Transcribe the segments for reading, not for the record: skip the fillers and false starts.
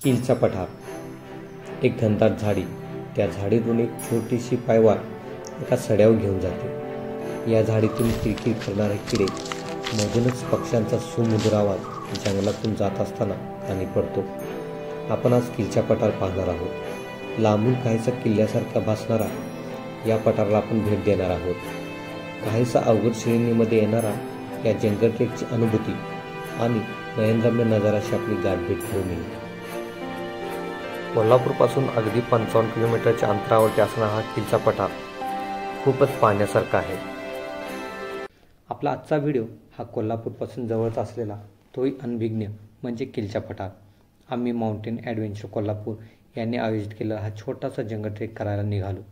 किलचा पठार, एक घनदाट झाडी, त्या झाडीतून एक छोटीशी पायवाट एका सड्यावर घेऊन जाते। या झाडीतून किरकिर करणारे किडे, मधूनच पक्ष्यांचा सुमधुर आवाज जंगलातून जात असताना कानी पडतो। आपण आज किलचा पठार पाहणार आहोत। लांबून काहीसा किल्ल्यासारखा भासणारा या पठाराला आपण भेट देणार आहोत। काहीसा अवघड श्रेणीमध्ये येणारा या जंगल ट्रेकची अनुभूती आणि नयनरम्य नजाराशी आपली गाठभेट होऊ नये। कोल्हापूरपासून अगदी 55 किलोमीटरच्या अंतरावरती असणारा हा किलचा पठार खूपच पाहण्यासारखा आहे। आपला आजचा व्हिडिओ हा कोल्हापूरपासून जवळच असलेला तोही अनभिज्ञ म्हणजे किलचा पठार। आम्ही माउंटेन ॲडव्हेंचर कोल्हापूर यांनी आयोजित केलेला हा छोटासा जंगल ट्रेक करायला निघालो।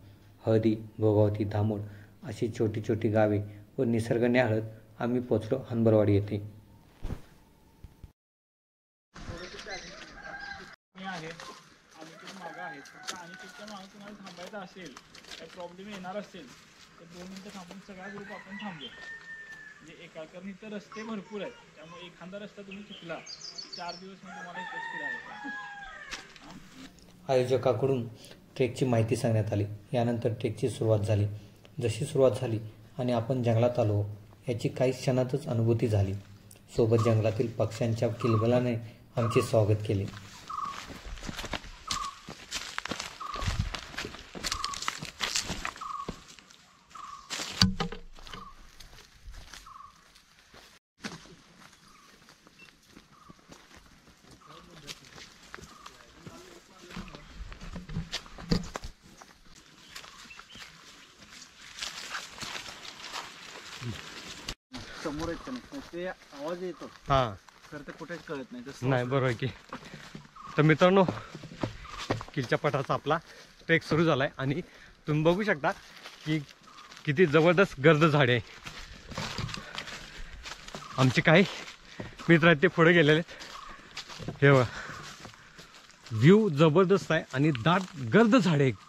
हळदी, भोगावती, धामोड अशी छोटी छोटी गावे व निसर्ग न्याहाळत आम्ही पोचलो हनबरवाडी येथे। थांबायचं असेल, काही प्रॉब्लेम येणार असेल तर 2 मिनिटं थांबून सगळा ग्रुप आपण थांबलो। म्हणजे एका कारण इथं रस्ते भरपूर आहेत, त्यामुळे एखादा रस्ता तुम्ही चुकला 4 दिवस म्हणजे तुम्हाला इथंच फिरायला। आयोजकाकडून ट्रेकची माहिती सांगण्यात आली। यानंतर ट्रेकची सुरुवात झाली। जशी सुरुवात झाली आणि आपण जंगलात आलो याची काही क्षणातच अनुभूती झाली। सोबत जंगलातील पक्ष्यांच्या किलबिलाने आमचे स्वागत केले। समोर येत नाही ते आवाज येतो तर ते कुठेच कळत नाही तसं नाही। बरोबर की। तर मित्रांनो, किलच्या पठाराचा आपला ट्रेक सुरू झाला आहे आणि तुम्ही बघू शकता की किती जबरदस्त गर्द झाडे आहे। आमचे काही मित्र आहेत ते पुढे गेलेले आहेत। हे बघा, व्ह्यू जबरदस्त आहे आणि दाट गर्द झाडे आहेत।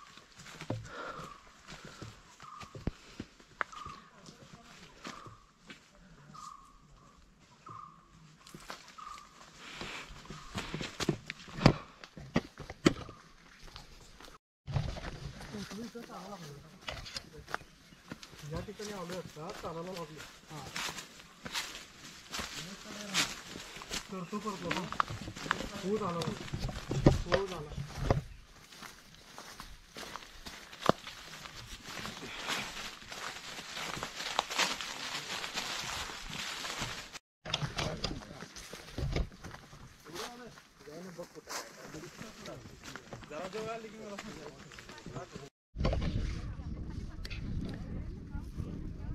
या ठिकाणी आलो असता चालायला लागलो करतो हो झाला।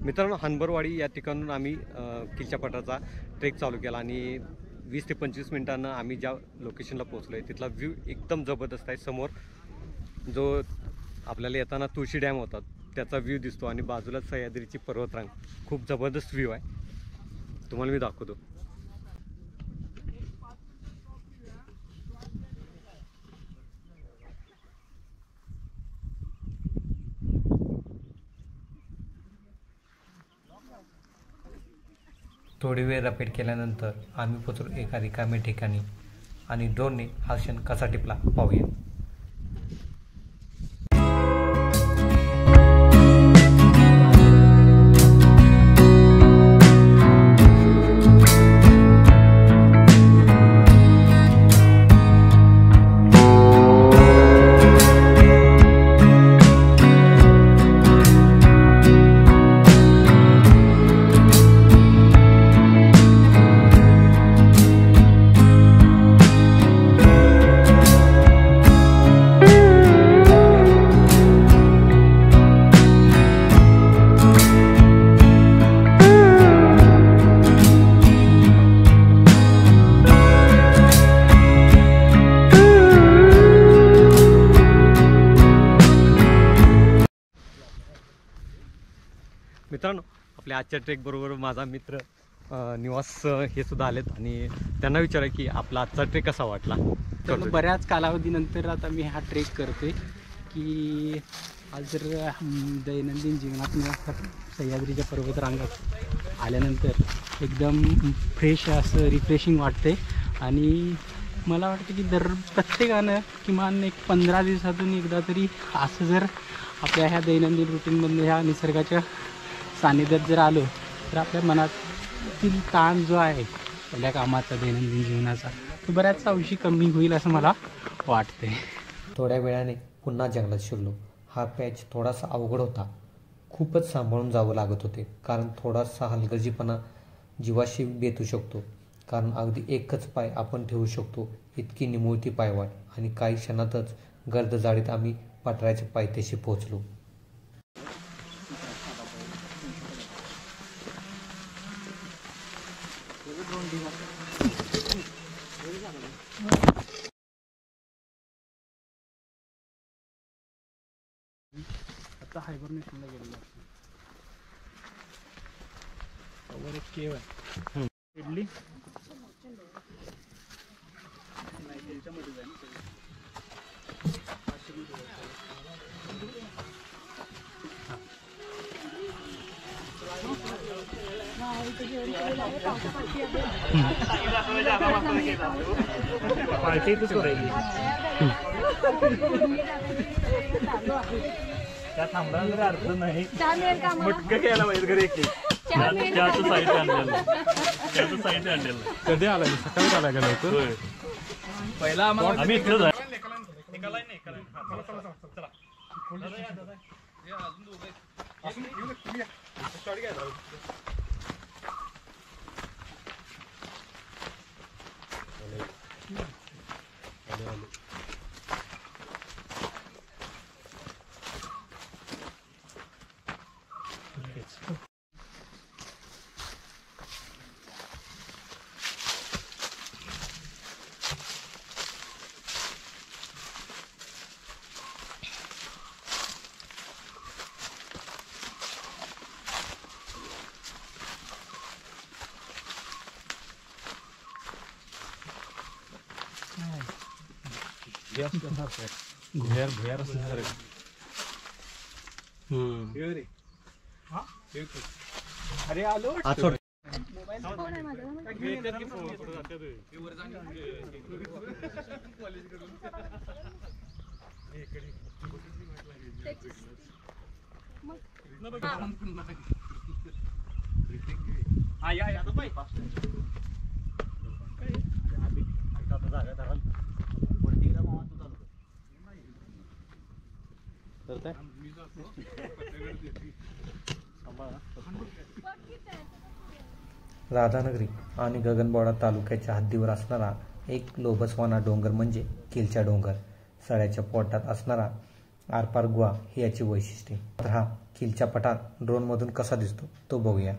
मित्रांनो, हनबरवाडी या ठिकाणून आम्ही किलच्या पठाराचा ट्रेक चालू केला आणि 20 ते 25 मिनिटांना आम्ही ज्या लोकेशनला पोहोचलो आहे तिथला व्ह्यू एकदम जबरदस्त आहे। समोर जो आपल्याला येताना तुळशी डॅम होता त्याचा व्ह्यू दिसतो आणि बाजूलाच सह्याद्रीची पर्वतरांग, खूप जबरदस्त व्ह्यू आहे। तुम्हाला मी दाखवतो। थोडी वेळ रपेट केल्यानंतर आम्ही पोचलो एका रिकाम्या ठिकाणी आणि ड्रोनने हा क्षण कसा टिपला पाहूया। मित्रांनो, आपल्या आजच्या ट्रेक बरोबर माझा मित्र निवास हे सुद्धा आलेत आणि त्यांना विचारा की आपला आजचा ट्रेक कसा वाटला। तर बऱ्याच कालावधीनंतर आता मी हा ट्रेक करतोय की आज जर दैनंदिन जीवनात सह्याद्रीच्या पर्वतरांगात आल्यानंतर एकदम फ्रेश असं रिफ्रेशिंग वाटते आणि मला वाटतं की प्रत्येकानं किमान एक 15 दिवसातून एकदा तरी असं जर आपल्या ह्या दैनंदिन रुटीनमधून ह्या निसर्गाच्या सानिध्यात जर आलो तर आपल्या मनातील ताण जो आहे आपल्या कामाचा दैनंदिन जीवनाचा तो बऱ्याचसा अंशी कमी होईल असं मला वाटते. थोड्या वेळाने पुन्हा जंगलात शिरलो. हा पॅच थोडासा अवघड होता. खूपच सांभाळून जावं लागत होते, कारण थोडासा हलगर्जीपणा जीवाशी बेतू शकतो. कारण अगदी एकच पाय आपण ठेवू शकतो इतकी निमुळती पायवाट. आणि काही क्षणातच गर्द जाडीत आम्ही पठाराच्या पायथ्याशी पोहोचलो. आता हायबरनेशनला गेलेलो वर एक केव आहे. इडली पार्टीतच करायची. त्या थांबला जर अर्थ नाही मुटकं घ्यायला पाहिजे घरी. त्याचं साहित्य आणलेलं कधी आला सकाळी आला का लवकर? पहिला आम्ही इकडे अरे आलो राधानगरी आणि गगनबावडा तालुक्याच्या हद्दीवर असणारा एक लोभसवाना डोंगर म्हणजे किलचा डोंगर. सड्याच्या पोटात असणारा आरपार गुहा ही याची वैशिष्ट्ये. तर हा किलचा पठार ड्रोनमधून कसा दिसतो तो बघूया.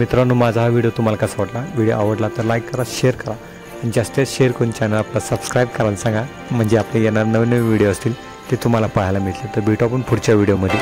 मित्रांनो, माझा हा व्हिडिओ तुम्हाला कसा वाटला? व्हिडिओ आवडला तर लाईक करा, शेअर करा आणि जास्तीत शेअर करून चॅनल आपला सबस्क्राईब करायला सांगा, म्हणजे आपले येणार नवीन व्हिडिओ असतील ते तुम्हाला पाहायला मिळतील. तर भेटू आपण पुढच्या व्हिडिओमध्ये.